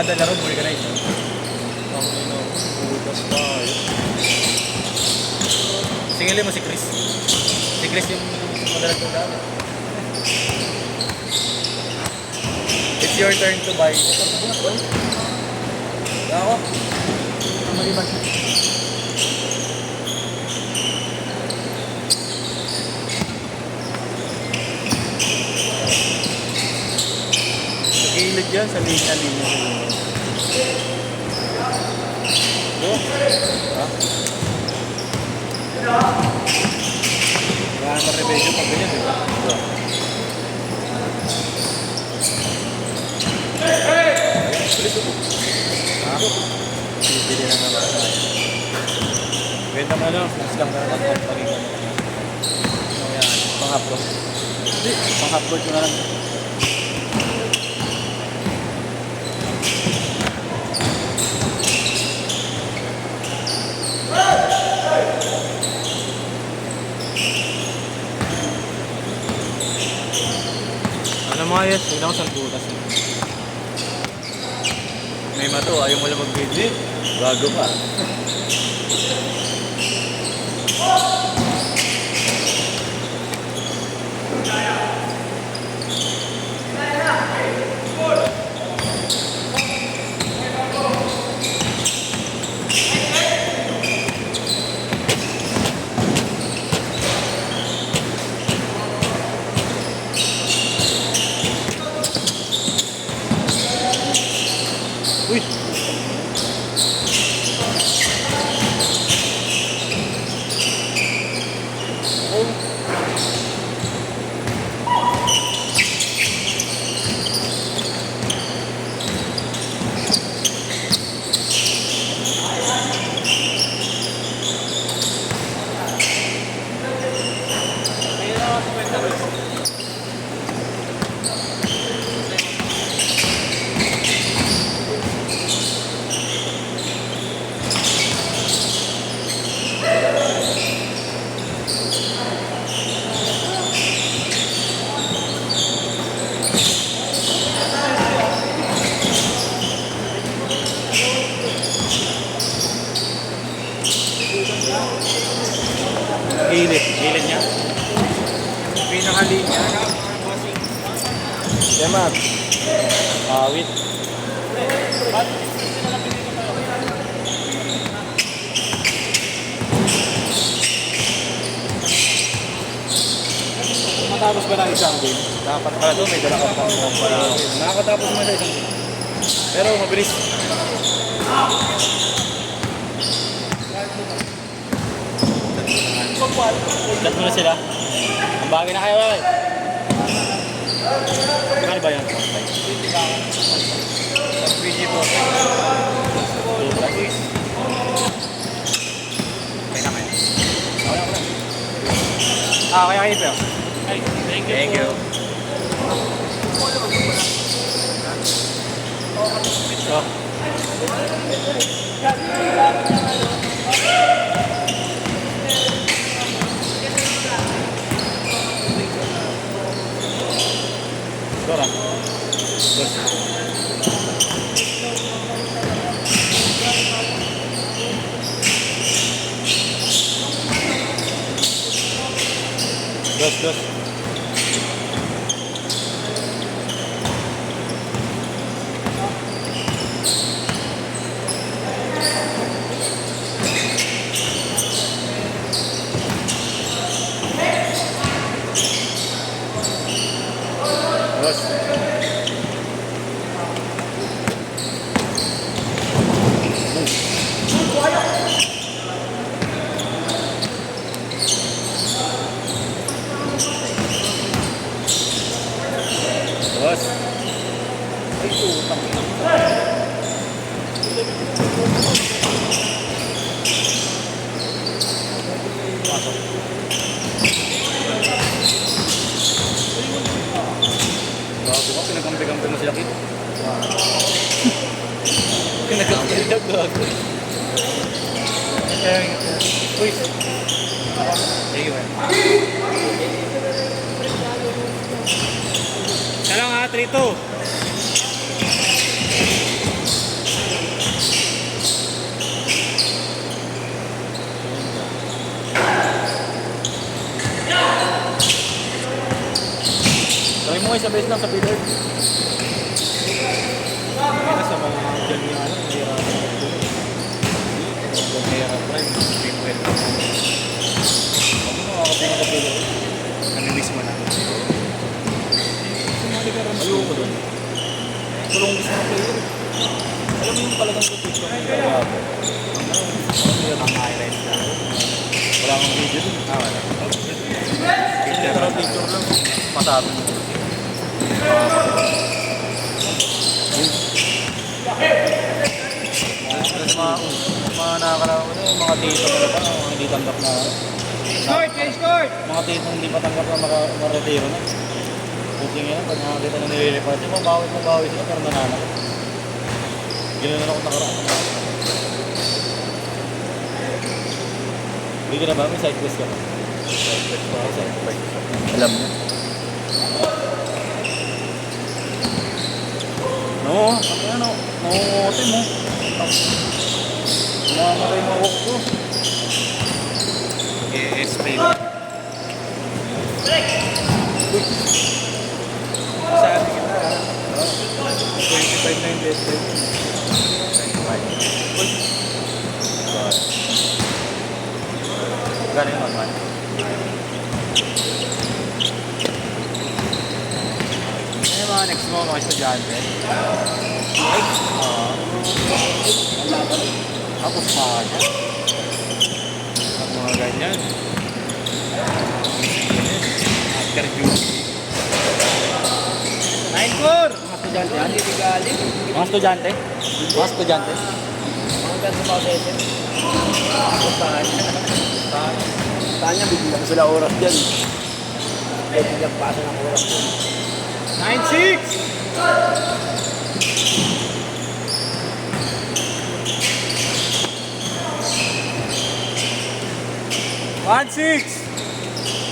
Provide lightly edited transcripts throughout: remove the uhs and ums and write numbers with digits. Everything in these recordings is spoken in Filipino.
kada laro, vulcanize. Ang ino, butas tayo. Singilin mo si Chris. Si Chris yung madalas kong dami. It's your turn to buy. Ako? Maliban. Sa gilid yan, sa linya-linya. Go. Ha? Wala naman revenue pag ganyan, di ba? Go. Ha? Bibili na naman tayo. Benta mo na lang, mas lang na lang ang pagiging. Ano yan? Pang-upload. Hindi, pang-upload ko na lang. Ano mga yes, huwag na ako sa butas. May mato, ayaw mo lang mag-video. Bago pa. Uy! Gilid niya. Pinakalinya. Temat. Awit. Matapos ba ng isang game? Dapat pala doon, may dala ka pang pala. Nakakatapos naman sa isang game. Pero mabilis. Cut mo na sila. Ang bagay na kayo, ay. Ano ba yan? PG po. Okay na kayo. Kaya kayo pa. Thank you. Thank you. So. Dora. Dos. Boss. Ay, utang ina. Pasok. Bago ka, pinagampi-gampi mo sila, Kit. Pinagampi-gampi. Uy. Thank you, man. Siya lang ha, 3-2. sa base lang sa pillar. Kaya sa mga dyan yung ano, mahirapan ang tuloy. Huwag mahirap rin, pinwell. Ako makakapin ako pilo. Namimiss mo na. Sumali ka rin. Ayoko doon. Tulong gusto ng player. Alam mo yung talagang competition. Kaya ako. Ano yun ang highlights na? Wala akong video dun. Wala. Picture lang. Masabi. Tapos mga nakakalawa ko na yung mga tito na pa, mga hindi tanggap na. Escort! Mga tito hindi pa tanggap na maretiro na. Puting yan, pag nakakita na nililipat, yung mabawi sila pero nananap. Ganoon ako nakaraan. Hindi ka na ba? May side quest ka ba? Side quest ba? Side quest. Alam niya. No, ano, nangungutin mo. Namamatay mo walk ko. Spray mo. Sabi kita ha. 25 na yung death rate. 25. Galing naman. Ano yung mga next mo mga estudyante? Tapos pa niya. Ang mga ganyan. After duty. 9-4! Mga estudyante, hindi galing. Mga estudyante? Mga estudyante? Mga ganito pa sa SM. Puntahan niya. Puntahan niya, bigyan sila oras dyan. Bigyan pasa ng oras dyan. 9-6!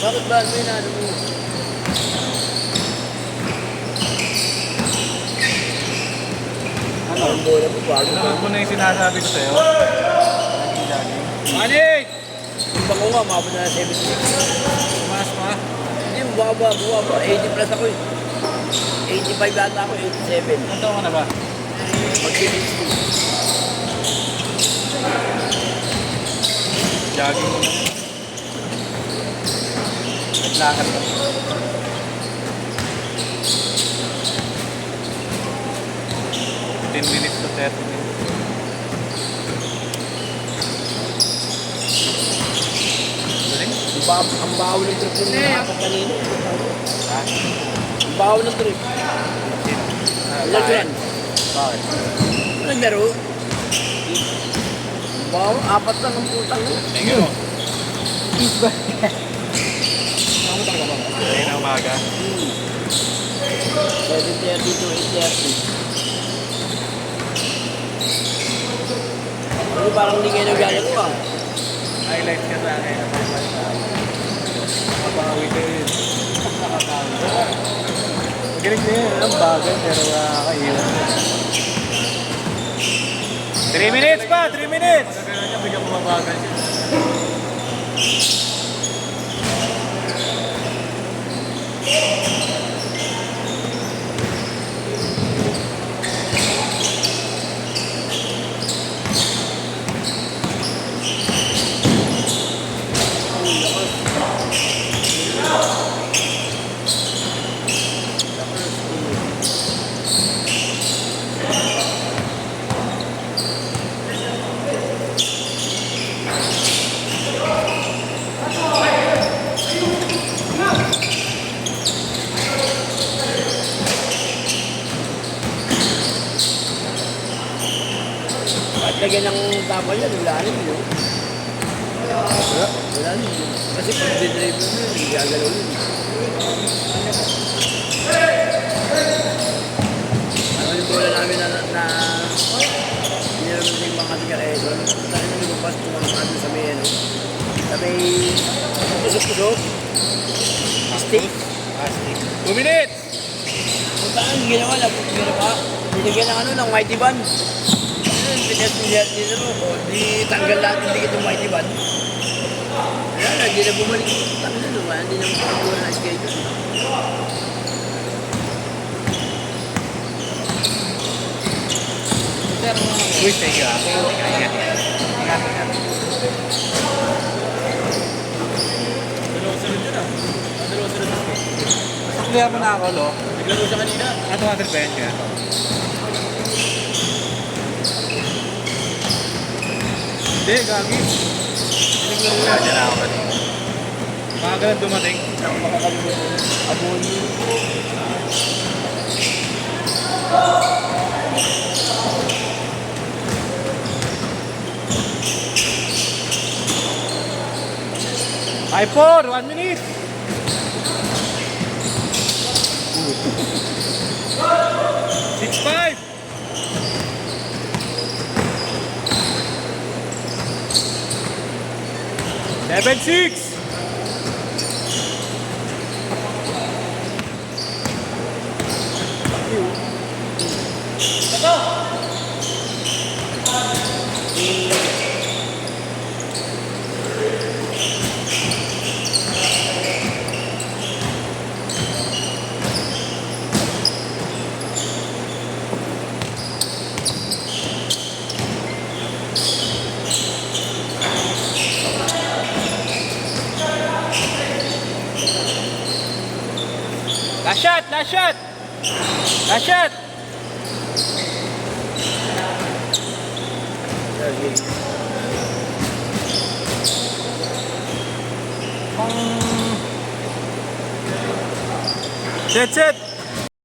Bakit ba ano yun, ano mo? Ano? Ang bola mo, bago na. Ano mo na yung sinasabi ko sa'yo? Manik! Punta ko nga, mabot na 76. Mas pa? Hindi, baba. 80 plus ako eh. 85 yata ako, 87. Ilan taon ka na ba? Mag-60. Jogging mo na. Naglakad ka. Minutes to 30 minutes. Galing? Ang baho ng trip yung nakapag kanina. Ha? Ang baho ng trip. Ilan yun? Bakit? Walang laro. Ang baho, 4 lang ang putang yun. Thank you. Nakutang ka ba? Ngayon na umaga. 7:30 to 8:30. Ano parang hindi kayo naglalaro ah. Highlight ka sa akin. Nakabawi ka yun. Magaling na yun. Ang bagay pero nakakaiwan. 3 minutes pa! 3 minutes! Pero niya bigyan mo mabagal siya. At lagyan ng tapa yan, wala rin yun. Wala rin yun. Kasi pag dinrive mo yun, hindi gagalaw yun. Ano yung bola namin na hindi naman yung mga tiga-eso. Dahil namin lumabas kung mga namin sa may ano. Sa may tusok-tusok. Stick. 2 minutes! Puntaan, ginawa na. Binigyan ng ano, ng mighty band. Hindi mo ko, di tanggal lahat yung dikit ng mighty band. Wala na, hindi na bumalik. Tanggal na naman, hindi na makakuha na schedule. Uy, thank you ah. Ingat. Dalawang sunod yun ah. Dalawang sunod yun. Kaya mo na ako, lo. Naglaro siya kanina. 200 ba yan kaya? Hindi, gagi. Diyan na ako kanina. Maaga lang dumating. Makakalimutan. Abon. I4, 1 minute. Six five. Seven six. Last shot, last shot. Last shot. Set, set.